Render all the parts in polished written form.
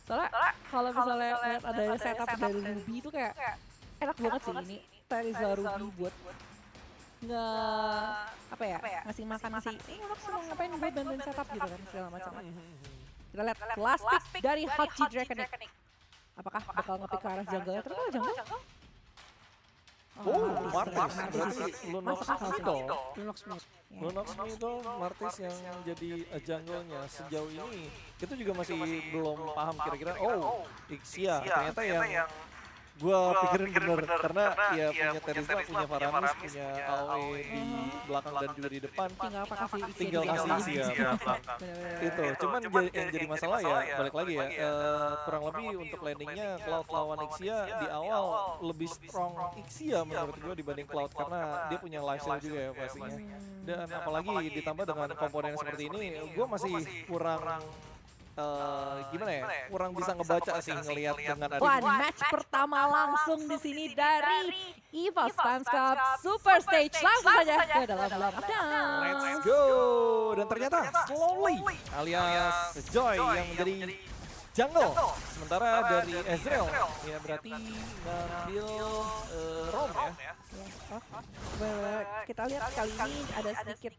Soalnya kalau misalnya lihat ada setup dari Ruby itu kayak enak banget sih ini. Terizla Ruby buat apa ya, ngasih makan sih. Ini orang semua ngapain gue bantuin setup gitu kan segala macam. Kita lihat plastik dari Hotji Draconic. Apakah bakal ngepick ke arah jungle-nya? Ternyata jungle. Martis. Berarti Lunox Middle. Ya. Lunox Middle, Martis yang jadi jungle-nya sejauh ini. Kita juga masih belum paham kira-kira, Ixia ternyata yang gua pikirin bener karena ya punya Terizla, punya Faramis, punya AoE di belakang dan juga di depan. Tinggal kasih Ixia. Itu, cuman yang jadi masalah ya balik lagi ya, kurang lebih untuk landingnya Cloud lawan Ixia di awal lebih strong Ixia menurut gue dibanding Cloud karena dia punya life steal juga ya pastinya. Dan apalagi ditambah dengan komponen seperti ini, gue masih kurang gimana ya, kurang bisa ngebaca sih ngelihat dengan ada Match pertama langsung di sini dari EVOS Fans Cup Super Stage. Langsung saja ke dalam lockdown. Let's go. Dan ternyata Slowly alias Joy yang menjadi jungle. Sementara dari Ezreal ya berarti ngambil Rom ya. Kita lihat kali ini ada sedikit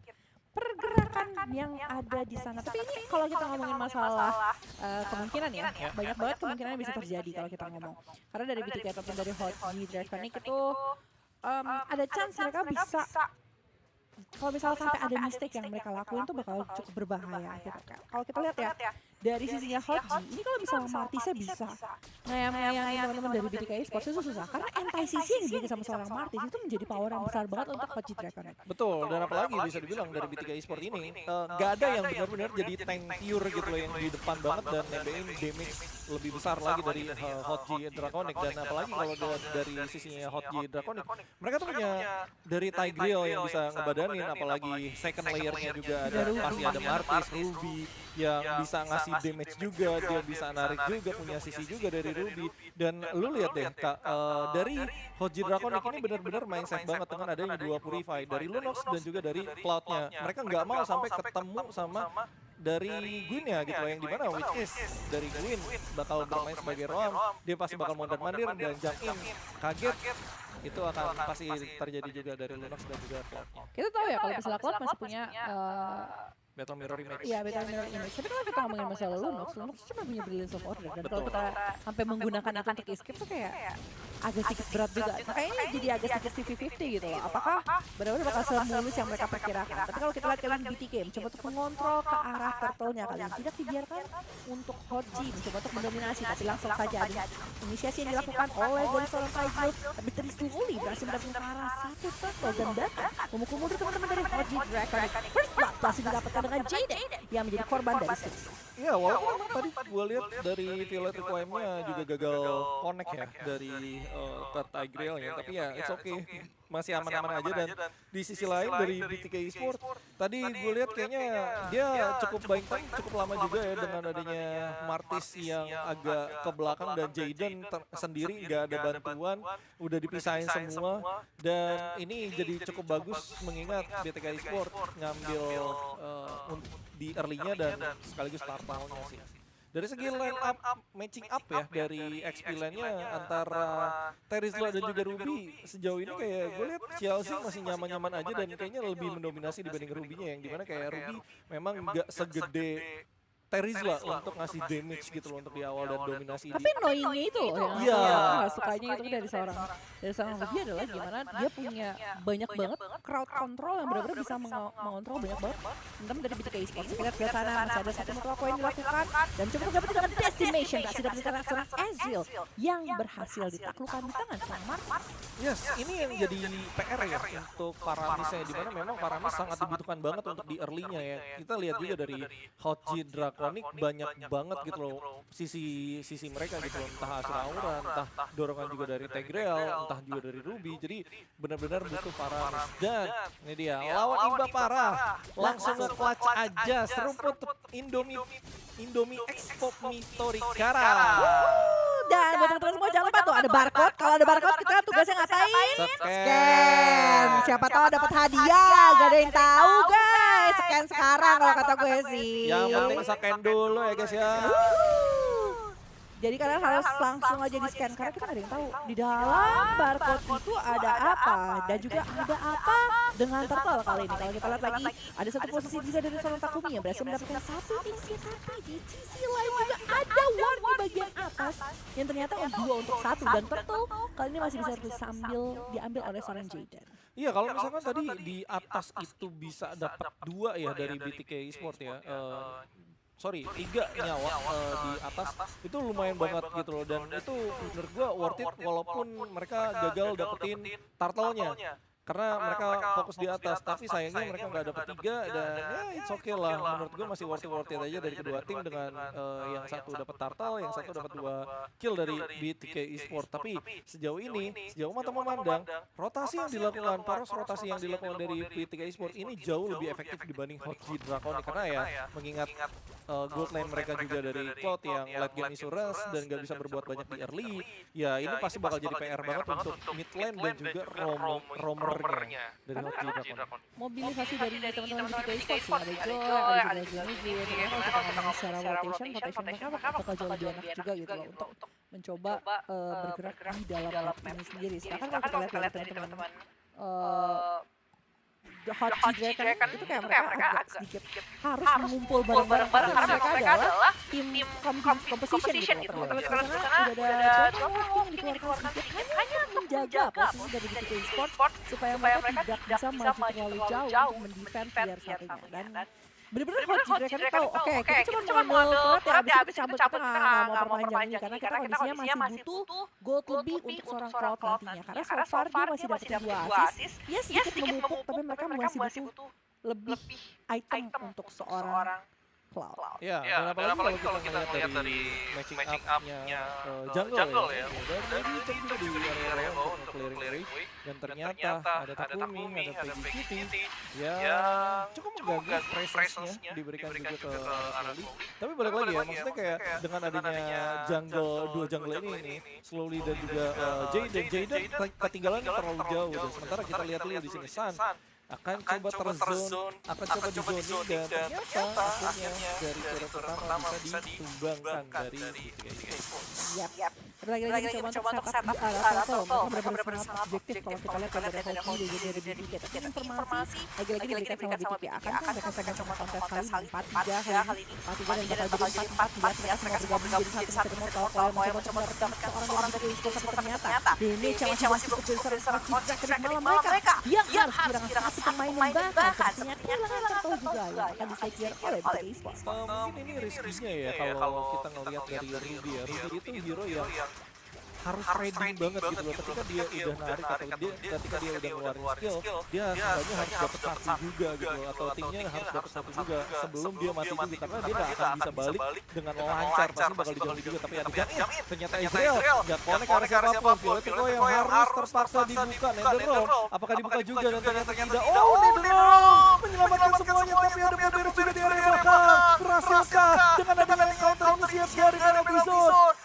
pergerakan yang ada di sana. Tapi ini kalau kita ngomongin masalah kemungkinan ya, banyak banget kemungkinan yang bisa terjadi kalau kita ngomong. Karena dari BTK ataupun dari Hotji Draconic itu ada chance mereka bisa, kalau misalnya sampai ada mistake yang mereka lakuin tuh bakal cukup berbahaya gitu kan. Kalau kita lihat ya, dari sisinya Hotji, ini kalau misalnya Martisnya bisa ngayang-ngayangin teman-teman dari BTK Esports itu susah. Karena anti-CC yang dimiliki sama seorang Martis itu menjadi power yang besar banget untuk Hotji Draconic. Betul, dan apalagi bisa dibilang dari B3 Esports ini gak ada yang benar-benar jadi tank pure gitu loh yang di depan banget dan nembein damage lebih besar lagi dari Hotji Draconic. Dan apalagi kalau dari sisinya Hotji Draconic, mereka tuh punya dari Tigreal yang bisa ngebadanin, apalagi second layernya juga ada, pasti ada Martis, Ruby yang bisa ngasih damage juga, dia bisa narik juga, punya sisi juga dari Ruby. Dan lu lihat deh Kak, dari Hotji Draconic ini benar-benar main safe banget dengan adanya dua Purify dari Lunox dan juga dari Cloud-nya. Mereka nggak mau sampai ketemu sama dari Gwyn-nya gitu loh, yang dimana which is dari Gwyn bakal bermain sebagai Roam, dia pasti bakal mondar-mandir dan jump in, kaget. Itu akan pasti terjadi juga dari Lunox dan juga Cloud-nya. Kita tahu ya kalau misalnya Cloud masih punya Battle Mirror Image. iya, Battle Mirror Image. Tapi kalau kita ngomongin masalah Lunox cuma punya Brilliance of Order. Dan kalau kita sampai menggunakan itu untuk escape tuh kayak agak sedikit berat juga. Makanya ini jadi agak sedikit 50-50 gitu loh. Apakah benar-benar bakal semulus yang mereka perkirakan? Tapi kalau kita lihat kali ini BTK mencoba untuk mengontrol ke arah turtle-nya kali ini. Tidak dibiarkan untuk Hotji mencoba untuk mendominasi. Tapi langsung saja ada inisiasi yang dilakukan oleh dari seorang Tigreal. Tapi dari Slowly berhasil mendapatkan ke arah satu turtle dan datang memukul mundur teman-teman dari Hotji Draconic. First blood masih didapatkan dengan Jaden yang menjadi korban dari Six. Iya, walaupun memang tadi gue lihat dari Violet Requiem-nya juga gagal connect ya dari ke Tigreal ya, tapi ya it's okay, masih aman-aman aja. Dan di sisi lain dari BTK Esports tadi gue lihat kayaknya dia cukup baik, cukup lama juga ya dengan adanya Martis yang agak ke belakang dan Jaden sendiri nggak ada bantuan, udah dipisahin semua. Dan ini jadi cukup bagus mengingat BTK Esports ngambil di early-nya dan sekaligus start round-nya sih. Dari segi line up, matching up ya dari XP lane-nya antara Terizla dan juga Ruby, sejauh ini kayak gue lihat Chelsea masih nyaman-nyaman aja dan kayaknya lebih mendominasi dibanding Ruby-nya, yang dimana kayak Ruby memang nggak segede Terizla untuk ngasih damage gitu loh untuk di awal dan dominasi. Tapi annoying-nya itu loh yang gak sukanya itu dari seorang Ruby adalah gimana dia punya banyak banget crowd control yang benar-benar bisa mengontrol banyak banget teman-teman dari BTK Esports. Kita lihat di sana masih ada satu mutual poin dilakukan dan coba terdapat dengan Decimation, tak sudah berbicara seorang Ezreal yang berhasil ditaklukkan di tangan sang Martis. Yes, ini yang jadi PR ya untuk Paramisnya, di mana memang Paramis sangat dibutuhkan banget untuk di early-nya ya. Kita lihat juga dari Hotji Draconic banyak banget gitu loh sisi mereka gitu loh, entah Asura Aura, entah dorongan juga dari Tigreal, entah juga dari Ruby. Jadi benar-benar butuh Paramis. Dan ini dia lawan Imba Parah, langsung nge-clutch aja seruput Indomie X Pop Mitorikara. Dan buat teman-teman semua jangan lupa tuh ada barcode. Kalau ada barcode kita tugasnya ngapain? Scan. Siapa tahu dapat hadiah. Gak ada yang tahu guys. Scan sekarang kalau kata gue sih. Yang penting scan dulu ya guys ya. Jadi kalian harus langsung aja di scan karena kita nggak ada yang tahu di dalam barcode itu ada apa dan juga ada apa dengan turtle kali ini. Kalau kita lihat lagi ada satu posisi bisa dari seorang Takumi yang berhasil mendapatkan satu inisiatif. Di sisi lain juga ada ward di bagian atas yang ternyata dua untuk satu dan turtle kali ini masih bisa sambil diambil oleh seorang Jaden. Iya, kalau misalkan tadi di atas itu bisa dapat 2 ya dari BTK Esports ya. Sorry, 3 nyawa di atas itu lumayan banget gitu loh, dan itu menurut gua worth it walaupun mereka gagal dapetin turtle-nya karena mereka fokus di atas, tapi sayangnya mereka nggak dapet 3 dan ya it's okay lah, menurut gua masih worth it aja dari kedua tim dengan yang satu dapat turtle, yang satu dapat 2 kill dari BTK Esports. Tapi sejauh mata memandang rotasi yang dilakukan, poros rotasi yang dilakukan dari BTK Esports ini jauh lebih efektif dibanding Hotji Draconic karena ya mengingat gold lane mereka juga dari Cloud yang late game Isurus dan gak bisa berbuat banyak di early, ya ini pasti bakal jadi PR banget untuk mid lane dan juga roamernya dari Hotji Draconic. Mobilisasi dari teman-teman BTK Esports ya, ada Joy, ada Juniji, kalau kita ngomongin secara rotation mereka bakal jauh lebih enak juga gitu loh untuk mencoba bergerak di dalam map ini sendiri. Sedangkan kalau kita lihat dari teman-teman Hotji Dragon itu kayak mereka agak sedikit harus mengumpul bareng-bareng karena mereka adalah tim competition gitu loh. Karena udah ada beberapa yang dikeluarkan sedikit hanya untuk menjaga posisi dari BTK Esports supaya mereka tidak bisa maju terlalu jauh untuk mendefend player satunya. Dan bener-bener Hotji Dragon tahu, oke kita cuma mau ngambil Cloud ya, abis itu cabut, kita nggak mau perpanjang ini karena kita kondisinya masih butuh gold lebih untuk seorang Cloud nantinya. Karena so far dia masih dapat 2 assist, ya sedikit memupuk tapi mereka masih butuh lebih item untuk seorang Cloud. Ya, dan apalagi kalau kita ngeliat dari matching up-nya jungle ya, dan dicek juga di area untuk clearing wave, dan ternyata ada Takumi, ada Peggy, ya cukup mengganggu presence-nya diberikan juga ke Slowly. Tapi balik lagi ya, maksudnya kayak dengan adanya dua jungle ini, Slowly dan juga Jaden ketinggalan terlalu jauh, dan sementara kita lihat dulu di sini Sun akan coba terzone, akan coba di zoning dan ternyata akhirnya dari turret pertama bisa ditumbangkan dari BTK Esports. Yap. Lagi-lagi coba untuk setup di arah turtle. Mereka benar-benar sangat objektif kalau kita lihat dari Hotji dan juga dari BTK. Tapi informasi lagi-lagi diberikan sama BTK akan mereka akan coba kontes kali 4-3 kali ini. 4-3 dan bakal jadi 4-4 lihat mereka semua bergabung jadi satu mau mencoba mendapatkan seorang dari BTK Esports ternyata ini masih cukup besar Hotji Dragon malam mereka yang harus kehilangan pemain yang bahkan ternyata kehilangan turtle juga yang akan disecure oleh BTK Esports. Mungkin ini riskinya ya kalau kita ngelihat dari Ruby ya. Ruby itu hero yang harus trading banget gitu loh, ketika dia udah narik atau ketika dia udah ngeluarin skill, dia sebenarnya harus dapat satu juga gitu loh, atau timnya harus dapat satu juga sebelum dia mati juga, karena dia nggak akan bisa balik dengan lancar, pasti bakal dijauhi juga. Tapi ada Jamin, ternyata Israel nggak connect arah siapapun, Violetico yang harus terpaksa dibuka. Netherrealm, apakah dibuka juga dan ternyata tidak. Oh, Netherrealm menyelamatkan semuanya, tapi ada Moberus juga di area belakang. Berhasilkah dengan adanya counter inisiatif dari episode?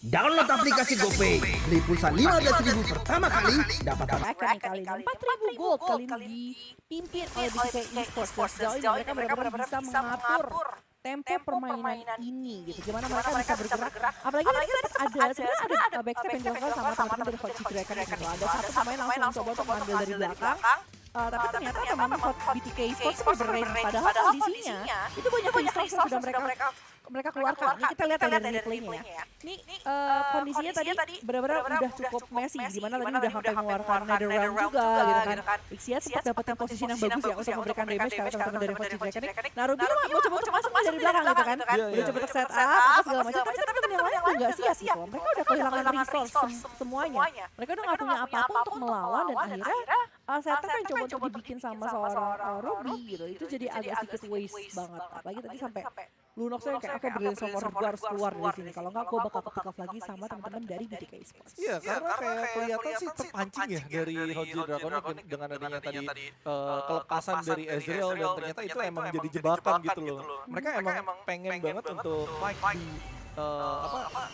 Download aplikasi GoPay, beli pulsa 15.000 pertama kali, dapatkan kali ini 4.000 gold kali ini dipimpin oleh BTK Esports. Sejauh ini mereka benar-benar bisa mengatur tempo permainan ini gitu. Gimana mereka bisa bergerak. Apalagi sebenarnya ada backstep yang dilakukan sama teman-teman dari Hotji Dragon gitu. Ada satu pemain langsung mencoba untuk mengambil dari belakang. Tapi ternyata teman-teman BTK Esports itu bermain, padahal kondisinya itu banyak resource yang sudah mereka keluarkan. Ini kita lihat dari replaynya ya. Ini kondisinya tadi benar-benar udah cukup messy. Dimana tadi udah sampai mengeluarkan Netherrealm juga gitu kan. Ixia sempat dapetin posisi yang bagus ya untuk memberikan damage karena teman-teman dari Hotji Dragon. Nah Ruby mau coba untuk masuk dari belakang gitu kan. Udah coba untuk set up apa segala macam. Tapi teman-teman yang lain udah gak siap gitu. Mereka udah kehilangan resource semuanya. Mereka udah gak punya apa-apa untuk melawan dan akhirnya setup yang coba untuk dibikin sama seorang Ruby gitu. Itu jadi agak sedikit waste banget. Apalagi tadi sampai Lunox yang kayak oke brilliant summoner gue harus keluar dari sini, kalau enggak gue bakal kepick off lagi sama teman-teman dari BTK Esports. Iya, karena kayak kelihatan sih terpancing ya dari Hotji Draconic dengan adanya tadi kelepasan dari Ezreal, dan ternyata itu emang jadi jebakan gitu loh. Mereka emang pengen banget untuk fight di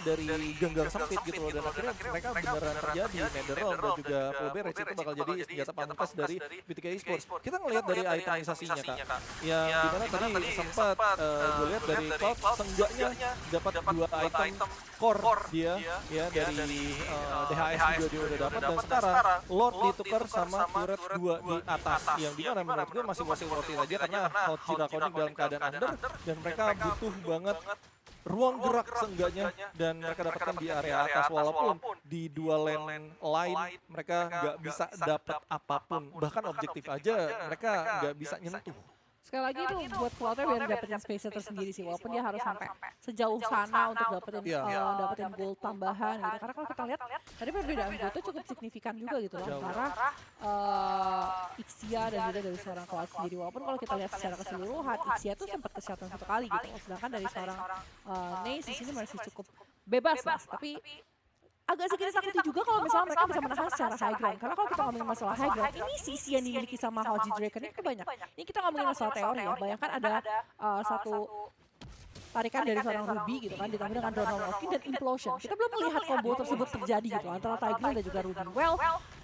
dari genggang sempit gitu loh, dan akhirnya mereka beneran terjadi Netherrealm dan juga Full Barrage itu bakal jadi senjata pamungkas dari BTK Esports. Kita ngelihat dari itemisasinya Kak, yang dimana tadi sempat gue lihat dari Cloud seenggaknya dapat 2 item core dia ya, dari DHS juga dia udah dapat, dan sekarang Lord ditukar sama turret 2 di atas, yang dimana menurut gue masih worth it aja karena Hot Draconic dalam keadaan under dan mereka butuh banget ruang gerak seenggaknya, dan mereka dapatkan di area atas, walaupun di dua lane lain mereka nggak bisa dapat apapun, bahkan objektif aja mereka nggak bisa nyentuh. Sekali lagi itu buat Cloudnya biar dapetin space tersendiri sih, walaupun dia harus sampai sejauh sana untuk dapetin dapetin gold tambahan gitu. Karena kalau kita lihat tadi perbedaan gold itu cukup signifikan juga gitu loh antara Ixia dan juga dari seorang Cloud sendiri. Walaupun kalau kita lihat secara keseluruhan Ixia tuh sempat kesehatan 1 kali gitu, sedangkan dari seorang Naze di sini masih cukup bebas lah. Tapi agak sedikit takuti juga kalau misalnya mereka bisa menahan secara high ground. Karena kalau kita ngomongin masalah high ground, ini sisi yang dimiliki sama Hoji Draken itu banyak. Ini kita ngomongin masalah teori ya. Bayangkan ada satu tarikan dari seorang Ruby gitu kan, ditambah dengan Donald Walking dan Implosion. Kita belum melihat combo tersebut terjadi gitu antara Tigreal dan juga Ruby. Well,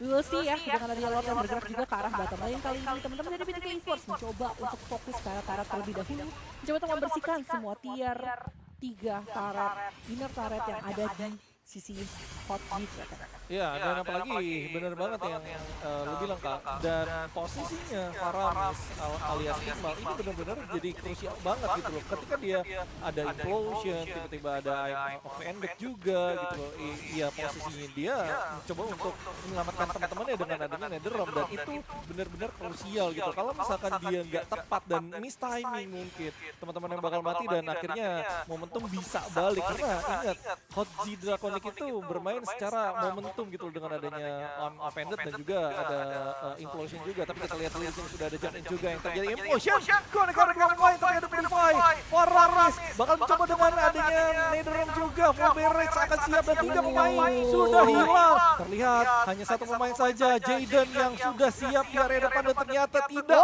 we will see ya, dengan adanya Lord yang bergerak juga ke arah bottom lane kali ini. Teman-teman dari BTK Esports mencoba untuk fokus ke arah turret terlebih dahulu. Mencoba untuk membersihkan semua tier 3 turret, inner turret yang ada di sisi Hot Draken. Ya, dan apalagi bener banget yang lu bilang Kak, dan posisinya Faramis alias Iqmal ini benar-benar jadi krusial banget gitu loh. Ketika dia ada implosion, tiba-tiba ada of endback juga gitu loh. Iya, posisinya dia mencoba untuk menyelamatkan teman-temannya dengan adanya Netherrealm, dan itu benar-benar krusial gitu. Kalau misalkan dia nggak tepat dan miss timing, mungkin teman-teman yang bakal mati dan akhirnya momentum bisa balik. Karena ingat, Hot Draconic itu bermain secara momentum gitu loh, dengan adanya offended dan juga ada implosion juga. Tapi kita lihat dulu di sini sudah ada Jump In juga yang terjadi implosion. Connect point tapi ada Purify. Faramis bakal mencoba dengan adanya Netherrealm juga. Full Barrage akan siap dan 3 pemain sudah hilang. Terlihat hanya 1 pemain saja, Jaden, yang sudah siap di area depan dan ternyata tidak.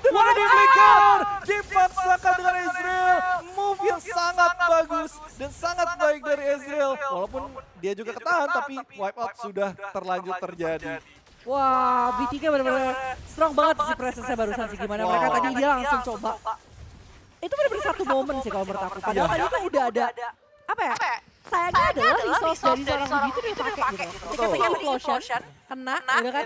Dengan di flicker dipaksakan dengan Ezreal. Move yang sangat bagus dan sangat baik dari Ezreal. Walaupun dia juga ketahan, tapi wipeout sudah terlanjur terjadi. Wah, BTK benar-benar strong banget sih presence-nya barusan sih. Gimana mereka tadi dia langsung coba. Itu benar-benar satu momen sih kalau menurut aku. Padahal tadi tuh udah ada, apa ya, sayangnya adalah resource dari seorang Ruby itu dia pakai gitu. Ketika pakai implosion, kena, udah kan.